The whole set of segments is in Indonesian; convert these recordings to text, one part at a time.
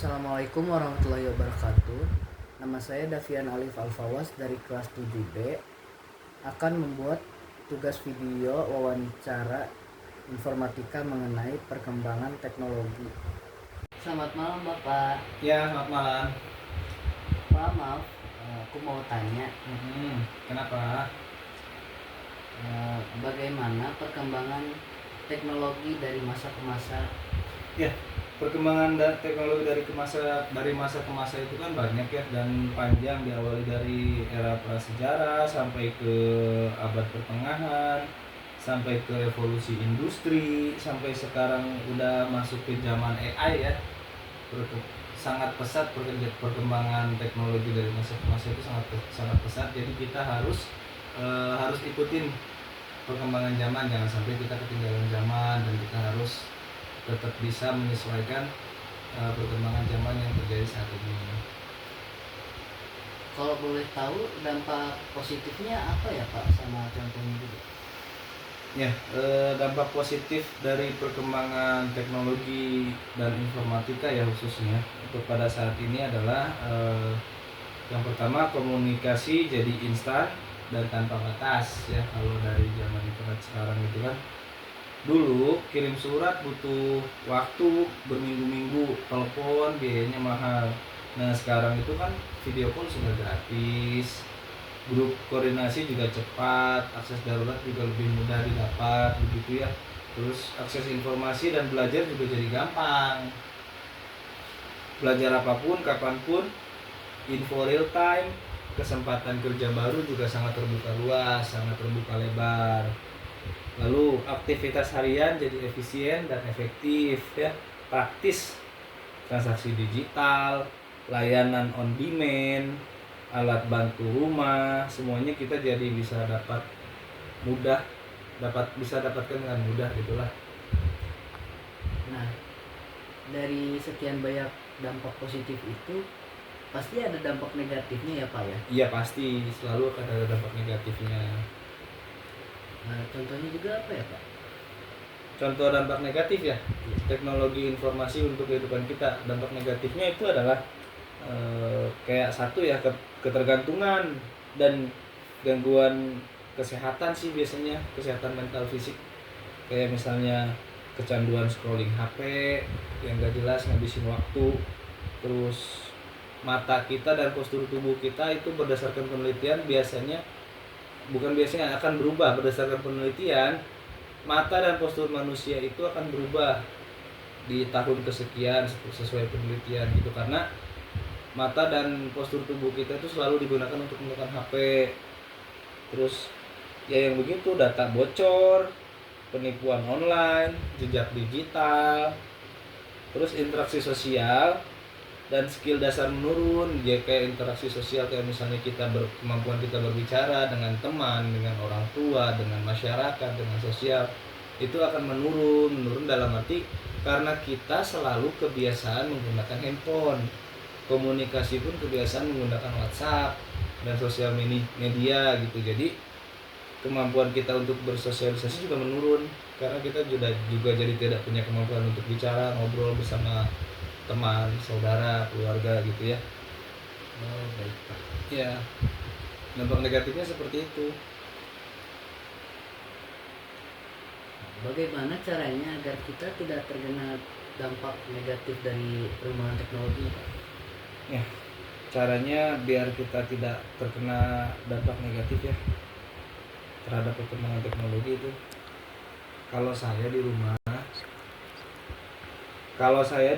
Assalamualaikum warahmatullahi wabarakatuh. Nama saya Davian Alif Alfawas dari kelas 7B akan membuat tugas video wawancara informatika mengenai perkembangan teknologi. Selamat malam Bapak. Ya, selamat malam. Pak, maaf, aku mau tanya, Kenapa? bagaimana perkembangan teknologi dari masa ke masa? Ya, perkembangan teknologi dari masa ke masa itu kan banyak ya dan panjang, diawali dari era prasejarah sampai ke abad pertengahan, sampai ke revolusi industri, sampai sekarang udah masuk ke zaman AI ya. Sangat pesat perkembangan teknologi dari masa ke masa itu sangat pesat. Jadi kita harus ikutin perkembangan zaman, jangan sampai kita ketinggalan zaman, dan kita harus tetap bisa menyesuaikan perkembangan zaman yang terjadi saat ini. Kalau boleh tahu dampak positifnya apa ya Pak, sama contohnya juga? Ya, dampak positif dari perkembangan teknologi dan informatika ya khususnya untuk pada saat ini adalah yang pertama, komunikasi jadi instan dan tanpa batas ya. Kalau dari zaman internet sekarang itu kan, dulu kirim surat butuh waktu berminggu-minggu, telepon biayanya mahal. Nah sekarang itu kan video call sudah gratis, grup koordinasi juga cepat, akses darurat juga lebih mudah didapat begitu ya. Terus akses informasi dan belajar juga jadi gampang. Belajar apapun, kapanpun, info real time, kesempatan kerja baru juga sangat terbuka luas, sangat terbuka lebar. Lalu aktivitas harian jadi efisien dan efektif ya, praktis, transaksi digital, layanan on demand, alat bantu rumah, semuanya kita jadi bisa bisa dapatkan dengan mudah gitulah. Nah, dari sekian banyak dampak positif itu pasti ada dampak negatifnya ya Pak ya? Iya pasti, selalu akan ada dampak negatifnya. Nah, contohnya juga apa ya Pak? Contoh dampak negatif ya, teknologi informasi untuk kehidupan kita. Dampak negatifnya itu adalah kayak satu ya, ketergantungan dan gangguan kesehatan sih biasanya, kesehatan mental fisik. Kayak misalnya kecanduan scrolling HP yang gak jelas ngabisin waktu. Terus mata kita dan postur tubuh kita itu berdasarkan penelitian akan berubah. Berdasarkan penelitian, mata dan postur manusia itu akan berubah di tahun kesekian sesuai penelitian gitu, karena mata dan postur tubuh kita itu selalu digunakan untuk menekan HP. Terus ya yang begitu, data bocor, penipuan online, jejak digital, terus interaksi sosial dan skill dasar menurun. Ya kayak interaksi sosial, kayak misalnya kemampuan kita berbicara dengan teman, dengan orang tua, dengan masyarakat, dengan sosial, itu akan menurun dalam arti karena kita selalu kebiasaan menggunakan handphone. Komunikasi pun kebiasaan menggunakan WhatsApp dan sosial media gitu. Jadi kemampuan kita untuk bersosialisasi juga menurun karena kita juga jadi tidak punya kemampuan untuk bicara, ngobrol bersama teman, saudara, keluarga gitu ya. Oh baik Pak. Ya, dampak negatifnya seperti itu. Bagaimana caranya agar kita tidak terkena dampak negatif dari perkembangan teknologi Pak? Ya, caranya biar kita tidak terkena dampak negatif ya terhadap perkembangan teknologi itu. Kalau saya di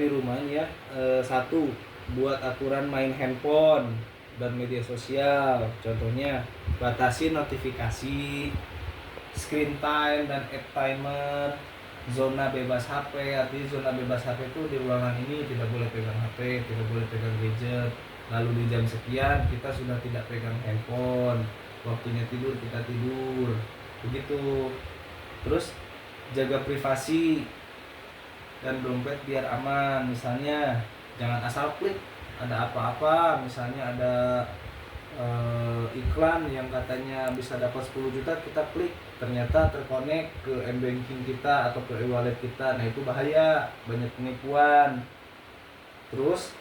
rumah ya, satu, buat aturan main handphone dan media sosial. Contohnya batasi notifikasi, screen time dan app timer, zona bebas HP. Artinya zona bebas HP itu di ruangan ini tidak boleh pegang HP, tidak boleh pegang gadget. Lalu di jam sekian kita sudah tidak pegang handphone, waktunya tidur kita tidur begitu. Terus jaga privasi dan dompet biar aman. Misalnya jangan asal klik, ada apa-apa, misalnya ada iklan yang katanya bisa dapat 10 juta, kita klik, ternyata terkonek ke m-banking kita atau ke e-wallet kita. Nah itu bahaya, banyak penipuan. Terus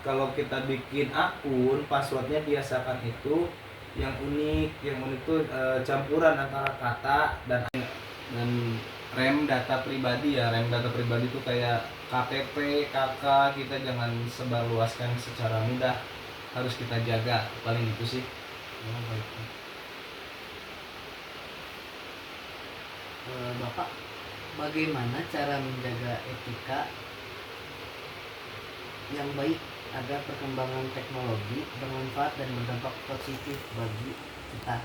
kalau kita bikin akun, passwordnya biasakan itu yang unik. Yang unik itu campuran antara kata dan rem data pribadi ya. Rem data pribadi itu kayak KTP, KK, kita jangan sebarluaskan secara mudah, harus kita jaga. Paling itu sih. Oh, baik. Bapak, bagaimana cara menjaga etika yang baik agar perkembangan teknologi bermanfaat dan berdampak positif bagi kita?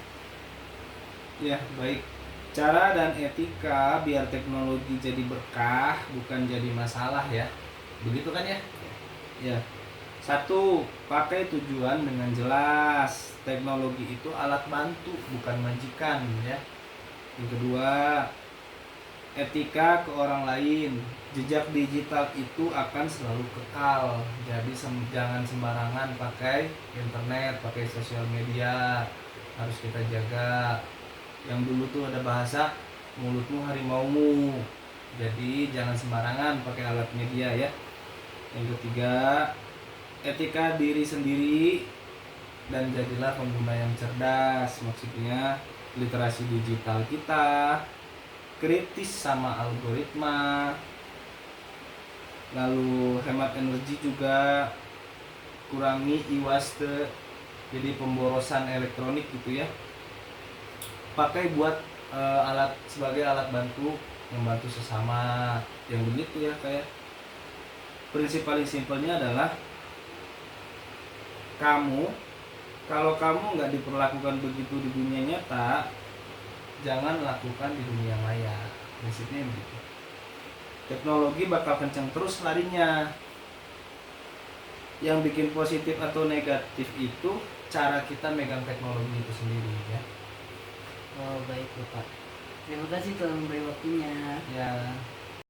Ya, baik. Cara dan etika biar teknologi jadi berkah, bukan jadi masalah ya. Begitu kan ya? Ya. Satu, pakai tujuan dengan jelas. Teknologi itu alat bantu, bukan majikan ya. Yang kedua, etika ke orang lain. Jejak digital itu akan selalu kekal. Jadi jangan sembarangan pakai internet, pakai sosial media. Harus kita jaga. Yang dulu tuh ada bahasa mulutmu harimaumu. Jadi jangan sembarangan pakai alat media ya. Yang ketiga, etika diri sendiri dan jadilah pengguna yang cerdas. Maksudnya literasi digital kita, kritis sama algoritma, lalu hemat energi juga, kurangi e-waste, jadi pemborosan elektronik gitu ya. Pakai buat sebagai alat bantu, membantu sesama, yang begitu ya. Kayak prinsip paling simpelnya adalah kalau kamu nggak diperlakukan begitu di dunia nyata, jangan lakukan di dunia maya. Prinsipnya begitu. Teknologi bakal kencang terus larinya. Yang bikin positif atau negatif itu cara kita megang teknologi itu sendiri ya. Oh, baik Bapak. Terima kasih telah memberi waktunya. Ya.